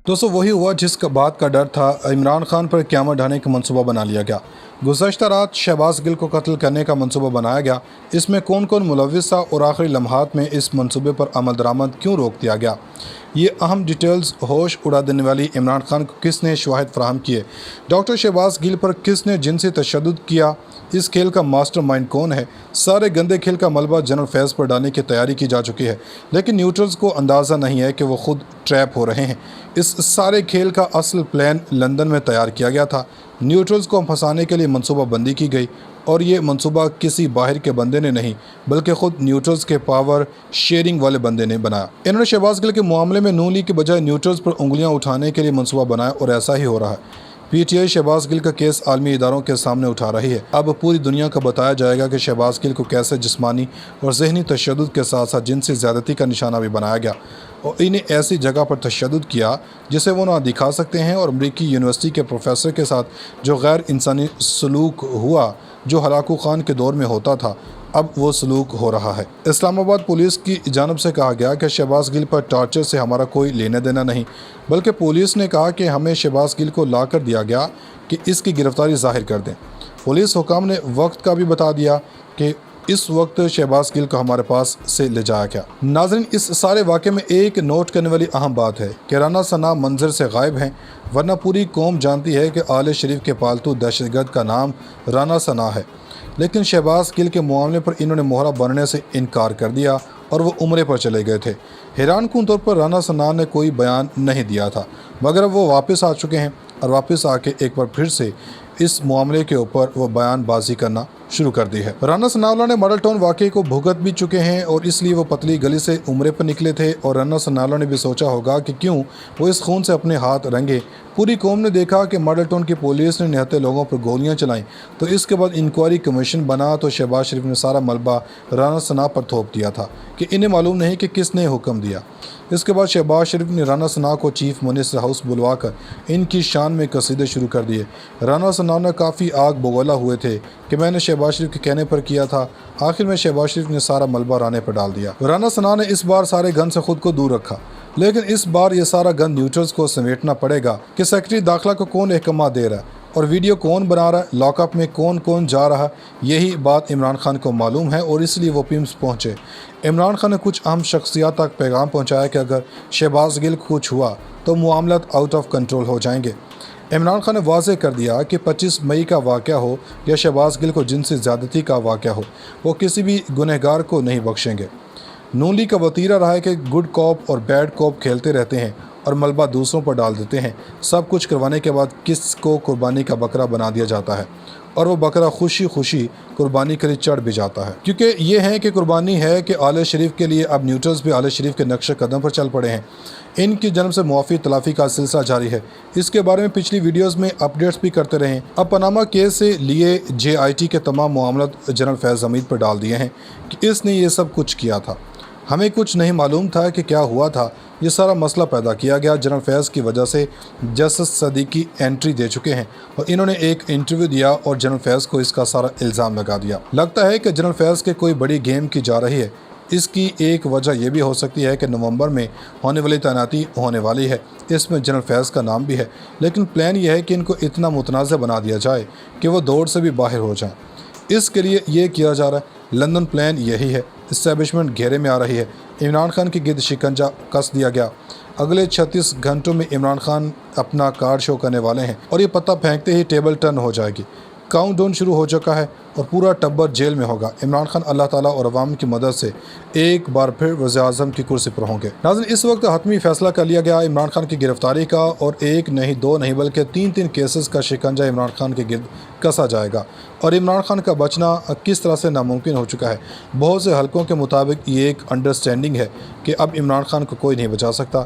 दोस्तों वही हुआ जिस बात का डर था। इमरान खान पर क़यामत ढाने का मंसूबा बना लिया गया। गुज़श्ता रात शहबाज गिल को कत्ल करने का मंसूबा बनाया गया। इसमें कौन कौन मुलव्विस था और आखिरी लम्हात में इस मंसूबे पर अमल दरामद क्यों रोक दिया गया, ये अहम डिटेल्स होश उड़ा देने वाली इमरान खान को किसने शवाहिद फराहम किए, डॉक्टर शहबाज गिल पर किसने जिनसी तशद्दुद किया, इस खेल का मास्टरमाइंड कौन है। सारे गंदे खेल का मलबा जनरल फैज़ पर डालने की तैयारी की जा चुकी है, लेकिन न्यूट्रल्स को अंदाज़ा नहीं है कि वो खुद ट्रैप हो रहे हैं। इस सारे खेल का असल प्लान लंदन में तैयार किया गया था। न्यूट्रल्स को फंसाने के लिए मंसूबा बंदी की गई और ये मंसूबा किसी बाहर के बंदे ने नहीं बल्कि ख़ुद न्यूट्रल्स के पावर शेयरिंग वाले बंदे ने बनाया। इन्होंने शहबाज गिल के मामले में नून लीग के बजाय न्यूट्रल्स पर उंगलियां उठाने के लिए मंसूबा बनाया और ऐसा ही हो रहा है। पीटीआई शहबाज गिल का केस आलमी इदारों के सामने उठा रही है। अब पूरी दुनिया को बताया जाएगा कि शहबाज गिल को कैसे जिस्मानी और जहनी तशद्दुद के साथ साथ जिनसी ज़्यादती का निशाना भी बनाया गया और इन्हें ऐसी जगह पर तशद्दुद किया जिसे वो ना दिखा सकते हैं। और अमरीकी यूनिवर्सिटी के प्रोफेसर के साथ जो गैर इंसानी सलूक हुआ, जो हलाकू खान के दौर में होता था, अब वो सलूक हो रहा है। इस्लामाबाद पुलिस की जानिब से कहा गया कि शहबाज गिल पर टॉर्चर से हमारा कोई लेना देना नहीं, बल्कि पुलिस ने कहा कि हमें शहबाज गिल को ला कर दिया गया कि इसकी गिरफ्तारी जाहिर कर दें। पुलिस हुकाम ने वक्त का भी बता दिया कि इस वक्त शहबाज गिल को हमारे पास से ले जाया गया। नाज़रीन, इस सारे वाक़े में एक नोट करने वाली अहम बात है कि राना सना मंजर से गायब हैं, वरना पूरी कौम जानती है कि आले शरीफ के पालतू दहशतगर्द का नाम राना सना है। लेकिन शहबाज गिल के मामले पर इन्होंने मोहरा बनने से इनकार कर दिया और वो उम्रे पर चले गए थे। हैरान कुन तौर पर राना सना ने कोई बयान नहीं दिया था, मगर अब वो वापस आ चुके हैं और वापस आके एक बार फिर से इस मामले के ऊपर वो बयानबाजी करना शुरू कर दी है। राना सनाउल्लाह ने मॉडल टाउन वाक़े को भुगत भी चुके हैं और इसलिए वो पतली गली से उम्रे पर निकले थे और राना सनाउल्लाह ने भी सोचा होगा कि क्यों वो इस खून से अपने हाथ रंगे। पूरी कौम ने देखा कि मॉडल टाउन की पुलिस ने निहत्थे लोगों पर गोलियां चलाईं, तो इसके बाद इंक्वायरी कमीशन बना तो शहबाज शरीफ ने सारा मलबा राना सना पर थोप दिया था कि इन्हें मालूम नहीं कि किसने हुक्म दिया। इसके बाद शहबाज शरीफ ने राना सना को चीफ मिनिस्टर हाउस बुलवाकर इनकी शान में कसीदे शुरू कर दिए। राना सना ने काफ़ी आग बगोला हुए थे कि मैंने शहबाज शरीफ के कहने पर किया था। आखिर में शहबाज शरीफ ने सारा मलबा राने पर डाल दिया। राना सना ने इस बार सारे गन से खुद को दूर रखा, लेकिन इस बार ये सारा गन न्यूट्रल्स को समेटना पड़ेगा कि सेक्रेटरी दाखिला को कौन अहकाम दे रहा है और वीडियो कौन बना रहा है, लॉकअप में कौन कौन जा रहा है। यही बात इमरान खान को मालूम है और इसलिए वो पिम्स पहुँचे। इमरान खान ने कुछ अहम शख्सियात तक पैगाम पहुँचाया कि अगर शहबाज गिल को कुछ हुआ तो मामलात आउट ऑफ कंट्रोल हो जाएंगे। इमरान खान ने वाज़ेह कर दिया कि 25 मई का वाक़या हो या शहबाज गिल को जिनसी ज़्यादती का वाक़या हो, वो किसी भी गुनहगार को नहीं बख्शेंगे। नून लीग का वतीरा रहा है कि गुड कॉप और बैड कॉप खेलते रहते हैं और मलबा दूसरों पर डाल देते हैं। सब कुछ करवाने के बाद किसको कुर्बानी का बकरा बना दिया जाता है और वो बकरा खुशी खुशी कुर्बानी के लिए चढ़ भी जाता है, क्योंकि ये है कि कुर्बानी है कि आले शरीफ के लिए अब न्यूट्रल्स भी आले शरीफ के नक्श कदम पर चल पड़े हैं। इनकी जन्म से मुआफ़ी तलाफ़ी का सिलसिला जारी है। इसके बारे में पिछली वीडियोज़ में अपडेट्स भी करते रहे। अब पनामा केस से लिए JIT के तमाम मामलात जनरल फैज़ हमीद पर डाल दिए हैं कि इसने ये सब कुछ किया था। हमें कुछ नहीं मालूम था कि क्या हुआ था। ये सारा मसला पैदा किया गया जनरल फैज़ की वजह से। जस्टिस सदीकी एंट्री दे चुके हैं और इन्होंने एक इंटरव्यू दिया और जनरल फैज़ को इसका सारा इल्ज़ाम लगा दिया। लगता है कि जनरल फैज़ के कोई बड़ी गेम की जा रही है। इसकी एक वजह यह भी हो सकती है कि नवंबर में होने वाली तैनाती होने वाली है, इसमें जनरल फैज़ का नाम भी है। लेकिन प्लान यह है कि इनको इतना मुतनाज़ बना दिया जाए कि वो दौड़ से भी बाहर हो जाएँ। इसके लिए ये किया जा रहा है। लंदन प्लान यही है। इस्टेब्लिशमेंट घेरे में आ रही है। इमरान खान की गिरद शिकंजा कस दिया गया। अगले 36 घंटों में इमरान खान अपना कार्ड शो करने वाले हैं और ये पत्ता फेंकते ही टेबल टर्न हो जाएगी। काउंटडाउन शुरू हो चुका है और पूरा टब्बर जेल में होगा। इमरान खान अल्लाह ताला और अवाम की मदद से एक बार फिर वज़ीर-ए-आज़म की कुर्सी पर होंगे। नाज़रीन, इस वक्त हतमी फैसला कर लिया गया इमरान खान की गिरफ्तारी का और एक नहीं दो नहीं बल्कि तीन केसेस का शिकंजा इमरान खान के गिर्द कसा जाएगा और इमरान खान का बचना किस तरह से नामुमकिन हो चुका है। बहुत से हलकों के मुताबिक ये एक अंडरस्टैंडिंग है कि अब इमरान खान को कोई नहीं बचा सकता,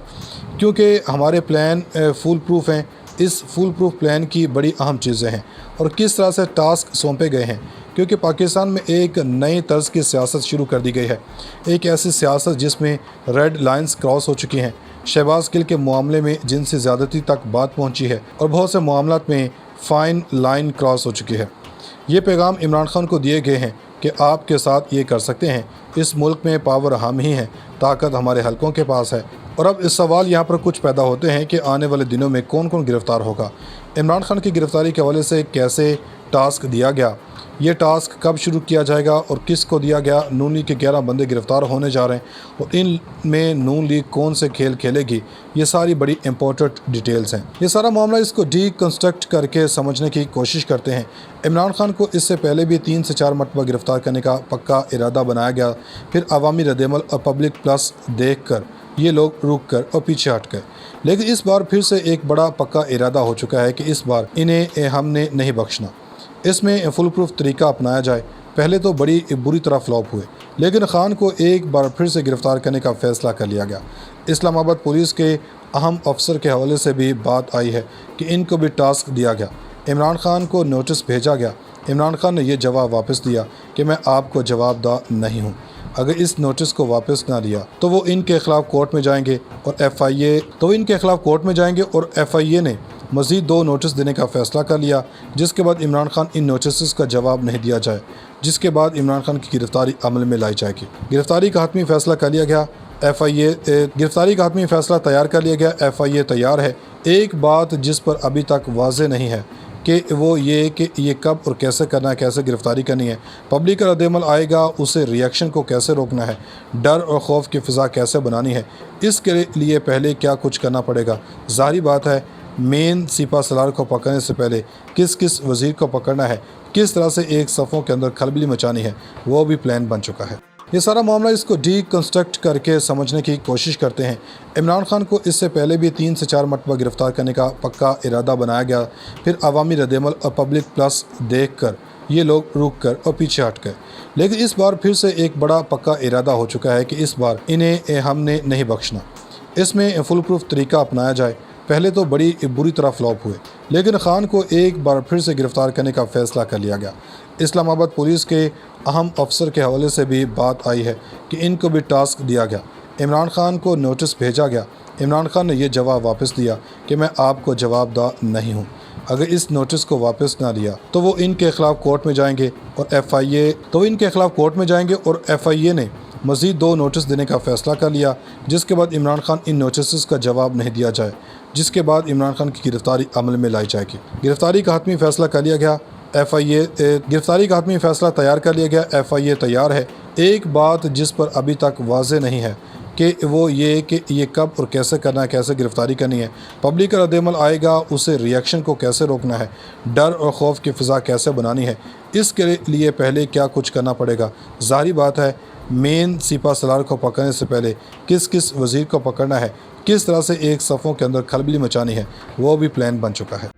क्योंकि हमारे प्लान फुल प्रूफ हैं। इस फुल प्रूफ प्लान की बड़ी अहम चीज़ें हैं और किस तरह से टास्क सौंपे गए हैं, क्योंकि पाकिस्तान में एक नई तर्ज की सियासत शुरू कर दी गई है। एक ऐसी सियासत जिसमें रेड लाइंस क्रॉस हो चुकी हैं। शहबाज गिल के मामले में जिनसी ज़्यादती तक बात पहुंची है और बहुत से मामलात में फ़ाइन लाइन क्रॉस हो चुकी है। ये पैगाम इमरान खान को दिए गए हैं कि आपके साथ ये कर सकते हैं। इस मुल्क में पावर हम ही हैं, ताकत हमारे हलकों के पास है। और अब इस सवाल यहाँ पर कुछ पैदा होते हैं कि आने वाले दिनों में कौन कौन गिरफ़्तार होगा। इमरान खान की गिरफ़्तारी के हवाले से कैसे टास्क दिया गया, ये टास्क कब शुरू किया जाएगा और किसको दिया गया। नून लीग के 11 बंदे गिरफ़्तार होने जा रहे हैं और इन में नून लीग कौन से खेल खेलेगी, ये सारी बड़ी इंपॉर्टेंट डिटेल्स हैं। ये सारा मामला इसको डीकंस्ट्रक्ट करके समझने की कोशिश करते हैं। इमरान खान को इससे पहले भी 3 से 4 मरतबा गिरफ़्तार करने का पक्का इरादा बनाया गया, फिर अवामी रद्द-ए-अमल और पब्लिक प्लस देख कर ये लोग रुक कर और पीछे हट गए। लेकिन इस बार फिर से एक बड़ा पक्का इरादा हो चुका है कि इस बार इन्हें हमने नहीं बख्शना। इसमें फुल प्रूफ तरीका अपनाया जाए। पहले तो बड़ी बुरी तरह फ्लॉप हुए, लेकिन खान को एक बार फिर से गिरफ़्तार करने का फ़ैसला कर लिया गया। इस्लामाबाद पुलिस के अहम अफसर के हवाले से भी बात आई है कि इनको भी टास्क दिया गया। इमरान खान को नोटिस भेजा गया। इमरान खान ने यह जवाब वापस दिया कि मैं आपको जवाबदाह नहीं हूँ। अगर इस नोटिस को वापस ना लिया तो वो इनके ख़िलाफ़ कोर्ट में जाएंगे और FIA ने मज़ीद 2 नोटिस देने का फ़ैसला कर लिया, जिसके बाद इमरान खान इन नोटिस का जवाब नहीं दिया जाए, जिसके बाद इमरान खान की गिरफ़्तारी अमल में लाई जाएगी। गिरफ़्तारी का हतमी फ़ैसला कर लिया गया। गिरफ़्तारी का हतमी फ़ैसला तैयार कर लिया गया। FIA तैयार है। एक बात जिस पर अभी तक वाज़ेह नहीं है कि वो ये कि ये कब और कैसे करना है, कैसे गिरफ़्तारी करनी है, पब्लिक का रद्द-ए-अमल आएगा उसे रिएक्शन को कैसे रोकना है, डर और खौफ की फ़िज़ा कैसे बनानी है, इसके लिए पहले क्या कुछ करना पड़ेगा। ज़ाहिर बात है मेन सिपा सलार को पकड़ने से पहले किस किस वज़ीर को पकड़ना है, किस तरह से एक सफ़ों के अंदर खलबली मचानी है, वो भी प्लान बन चुका है। ये सारा मामला इसको डीकंस्ट्रक्ट करके समझने की कोशिश करते हैं। इमरान खान को इससे पहले भी 3 से 4 मरतबा गिरफ़्तार करने का पक्का इरादा बनाया गया, फिर अवामी रद्द-ए-अमल और पब्लिक प्लस देख कर ये लोग रुक कर और पीछे हट गए। लेकिन इस बार फिर से एक बड़ा पक्का इरादा हो चुका है कि इस बार इन्हें हमने नहीं बख्शना। इसमें फुल प्रूफ तरीका अपनाया जाए। पहले तो बड़ी बुरी तरह फ्लॉप हुए, लेकिन खान को एक बार फिर से गिरफ़्तार करने का फ़ैसला कर लिया गया। इस्लामाबाद पुलिस के अहम अफसर के हवाले से भी बात आई है कि इनको भी टास्क दिया गया। इमरान खान को नोटिस भेजा गया। इमरान खान ने यह जवाब वापस दिया कि मैं आपको जवाबदाह नहीं हूँ। अगर इस नोटिस को वापस ना लिया तो वो इनके ख़िलाफ़ कोर्ट में जाएंगे और FIA ने मज़ीद 2 नोटिस देने का फ़ैसला कर लिया, जिसके बाद इमरान खान इन नोटिस का जवाब नहीं दिया जाए, जिसके बाद इमरान खान की गिरफ़्तारी अमल में लाई जाएगी। गिरफ़्तारी का हतमी फ़ैसला कर लिया गया। गिरफ़्तारी का हतमी फ़ैसला तैयार कर लिया गया। FIA तैयार है। एक बात जिस पर अभी तक वाज़ेह नहीं है कि वो ये कि ये कब और कैसे करना है, कैसे गिरफ़्तारी करनी है, पब्लिक का रद्द-ए-अमल आएगा उसे रिएक्शन को कैसे रोकना है, डर और खौफ की फ़िज़ा कैसे बनानी है, इसके लिए पहले क्या कुछ करना पड़ेगा। ज़ाहिर बात है मेन सिपा सलार को पकड़ने से पहले किस किस वज़ीर को पकड़ना है, किस तरह से एक सफ़ों के अंदर खलबली मचानी है, वो भी प्लान बन चुका है।